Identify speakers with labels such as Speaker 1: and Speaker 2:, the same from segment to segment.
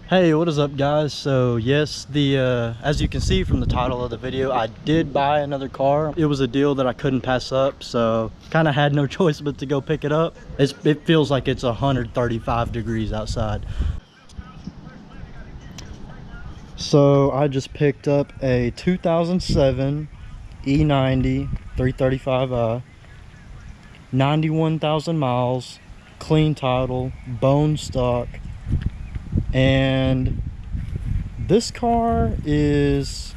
Speaker 1: Hey, what is up, guys? So yes, as you can see from the title of the video, I did buy another car. It was a deal that I couldn't pass up, so kind of had no choice but to go pick it up. It feels like it's 135 degrees outside. So I just picked up a 2007 E90 335i, 91,000 miles, clean title, bone stock. And this car is,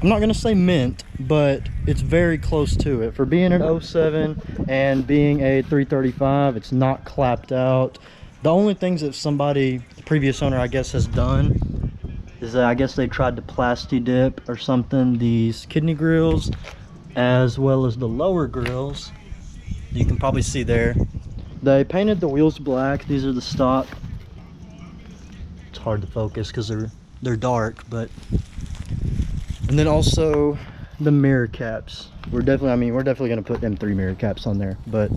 Speaker 1: I'm not gonna say mint, but it's very close to it. For being an 07 and being a 335, it's not clapped out. The only things that somebody, the previous owner I guess, has done is that I guess they tried to plasti dip or something these kidney grills, as well as the lower grills. You can probably see there. They painted the wheels black. These are the stock. It's hard to focus because they're dark, but and then also the mirror caps. We're definitely gonna put them 3 mirror caps on there, but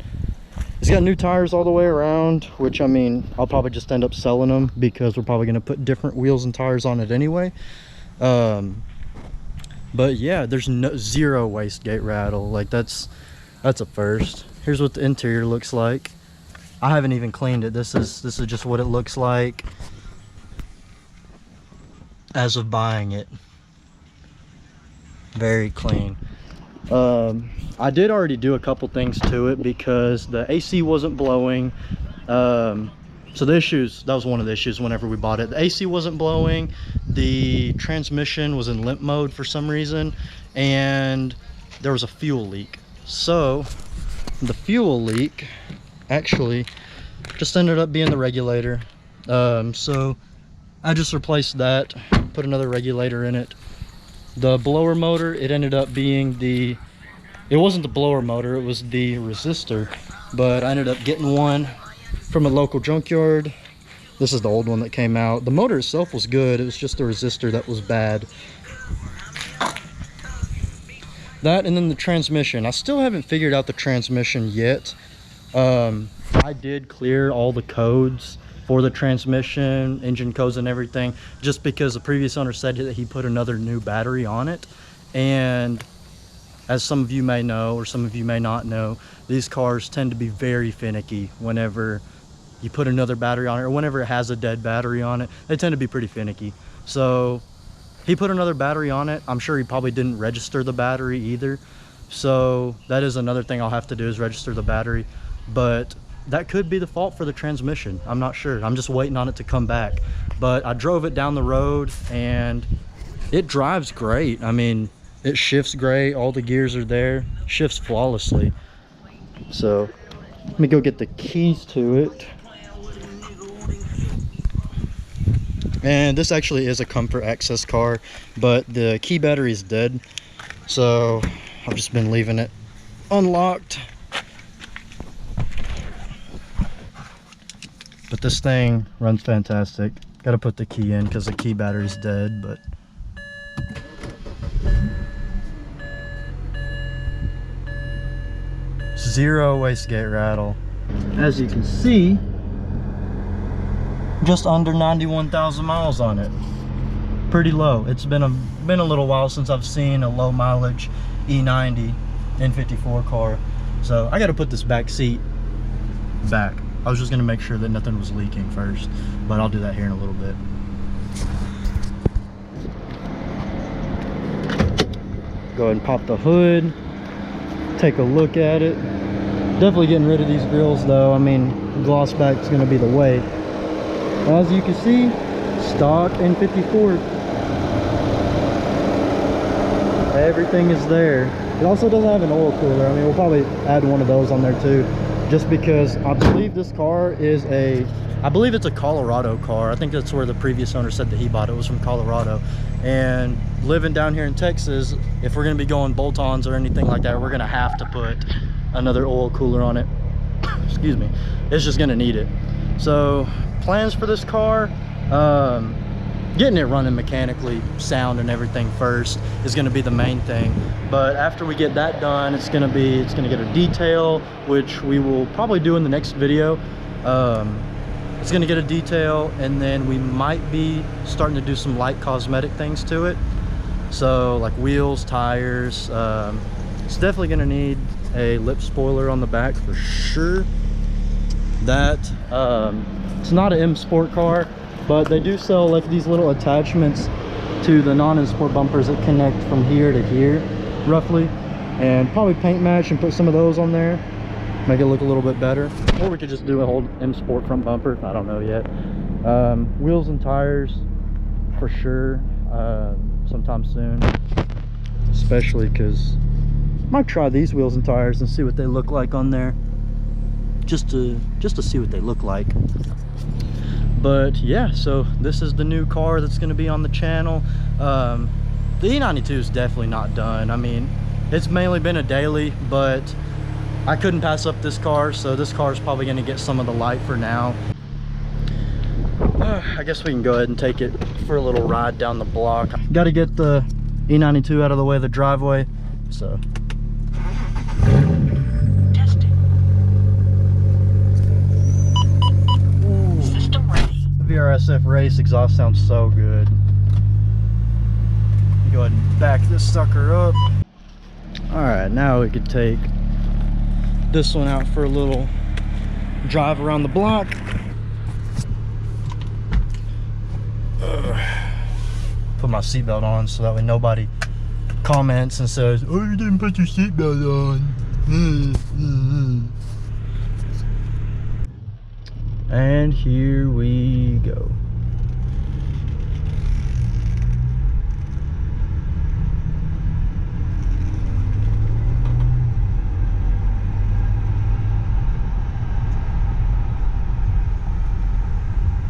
Speaker 1: it's got new tires all the way around, which I'll probably just end up selling them because we're probably gonna put different wheels and tires on it anyway. But yeah, there's zero wastegate rattle. Like that's a first. Here's what the interior looks like. I haven't even cleaned it. This is just what it looks like as of buying it. Very clean. I did already do a couple things to it because the AC wasn't blowing. So the issues, that was one of the issues whenever we bought it. The AC wasn't blowing, the transmission was in limp mode for some reason, and there was a fuel leak. So the fuel leak actually just ended up being the regulator. So I just replaced that, put another regulator in it. The blower motor, it ended up being it wasn't the blower motor, it was the resistor, but I ended up getting one from a local junkyard. This is the old one that came out. The motor itself was good, it was just the resistor that was bad. That, and then the transmission. I still haven't figured out the transmission yet. I did clear all the codes for the transmission, engine codes and everything, just because the previous owner said that he put another new battery on it. And as some of you may know, or some of you may not know, these cars tend to be very finicky whenever you put another battery on it, or whenever it has a dead battery on it. They tend to be pretty finicky. So he put another battery on it. I'm sure he probably didn't register the battery either. So that is another thing I'll have to do, is register the battery. But that could be the fault for the transmission. I'm not sure. I'm just waiting on it to come back. But I drove it down the road and it drives great. I mean, it shifts great. All the gears are there. Shifts flawlessly. So let me go get the keys to it. And this actually is a comfort access car, but the key battery is dead. So I've just been leaving it unlocked. But this thing runs fantastic. Got to put the key in because the key battery's dead, but zero wastegate rattle. As you can see, just under 91,000 miles on it. Pretty low. It's been a little while since I've seen a low mileage E90 N54 car. So I got to put this back seat back. I was just gonna make sure that nothing was leaking first, but I'll do that here in a little bit. Go ahead and pop the hood, take a look at it. Definitely getting rid of these grills though. I mean, gloss back is gonna be the way. As you can see, stock N54. Everything is there. It also doesn't have an oil cooler. I mean, we'll probably add one of those on there too, just because I believe this car is I believe it's a Colorado car. I think that's where the previous owner said that he bought it, was from Colorado. And living down here in Texas, if we're gonna be going bolt-ons or anything like that, we're gonna have to put another oil cooler on it. Excuse me. It's just gonna need it. So plans for this car, getting it running mechanically sound and everything first is going to be the main thing. But after we get that done, it's going to get a detail, which we will probably do in the next video. It's gonna get a detail, and then we might be starting to do some light cosmetic things to it. So like wheels, tires. It's definitely gonna need a lip spoiler on the back for sure. That it's not an M Sport car, but they do sell like these little attachments to the non-M Sport bumpers that connect from here to here roughly, and probably paint match and put some of those on there, make it look a little bit better. Or we could just do a whole M Sport front bumper, I don't know yet. Wheels and tires for sure, sometime soon, especially because I might try these wheels and tires and see what they look like on there, just to see what they look like. But yeah, so this is the new car that's going to be on the channel. The E92 is definitely not done. I mean, it's mainly been a daily, but I couldn't pass up this car, so this car is probably going to get some of the light for now. I guess we can go ahead and take it for a little ride down the block. Got to get the E92 out of the way of the driveway, so.
Speaker 2: Testing. Ooh. System ready.
Speaker 1: The VRSF race exhaust sounds so good. Go ahead and back this sucker up. All right, now we could take this one out for a little drive around the block. Put my seatbelt on so that way nobody comments and says, "Oh, you didn't put your seatbelt on." And here we go.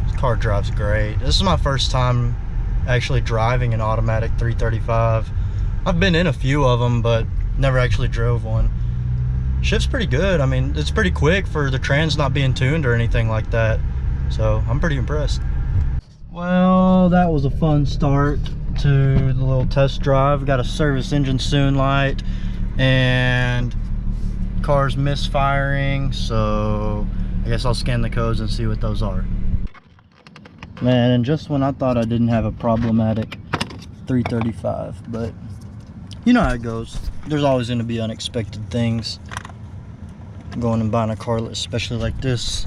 Speaker 1: This car drives great. This is my first time actually driving an automatic 335. I've been in a few of them, but never actually drove one. Shift's pretty good. I mean, it's pretty quick for the trans not being tuned or anything like that. So I'm pretty impressed. Well, that was a fun start to the little test drive. Got a service engine soon light, and car's misfiring. So I guess I'll scan the codes and see what those are. Man, and just when I thought I didn't have a problematic 335, but you know how it goes. There's always going to be unexpected things going and buying a car, especially like this.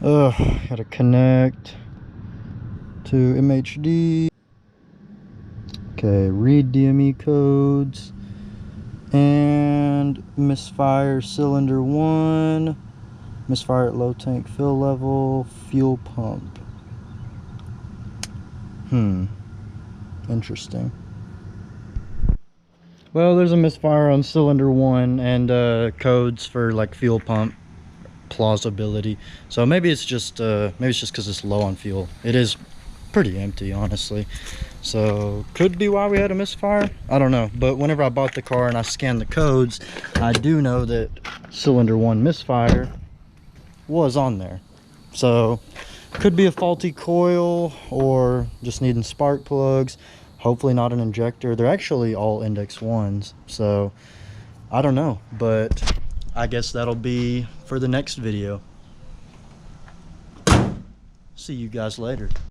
Speaker 1: Gotta connect to MHD. Okay, read DME codes and misfire cylinder 1, misfire at low tank fill level, fuel pump. Interesting. Well, there's a misfire on cylinder 1 and codes for like fuel pump plausibility. So maybe it's just because it's low on fuel. It is pretty empty, honestly. So could be why we had a misfire. I don't know. But whenever I bought the car and I scanned the codes, I do know that cylinder 1 misfire was on there. So could be a faulty coil or just needing spark plugs. Hopefully not an injector. They're actually all index 1s, so I don't know, but I guess that'll be for the next video. See you guys later.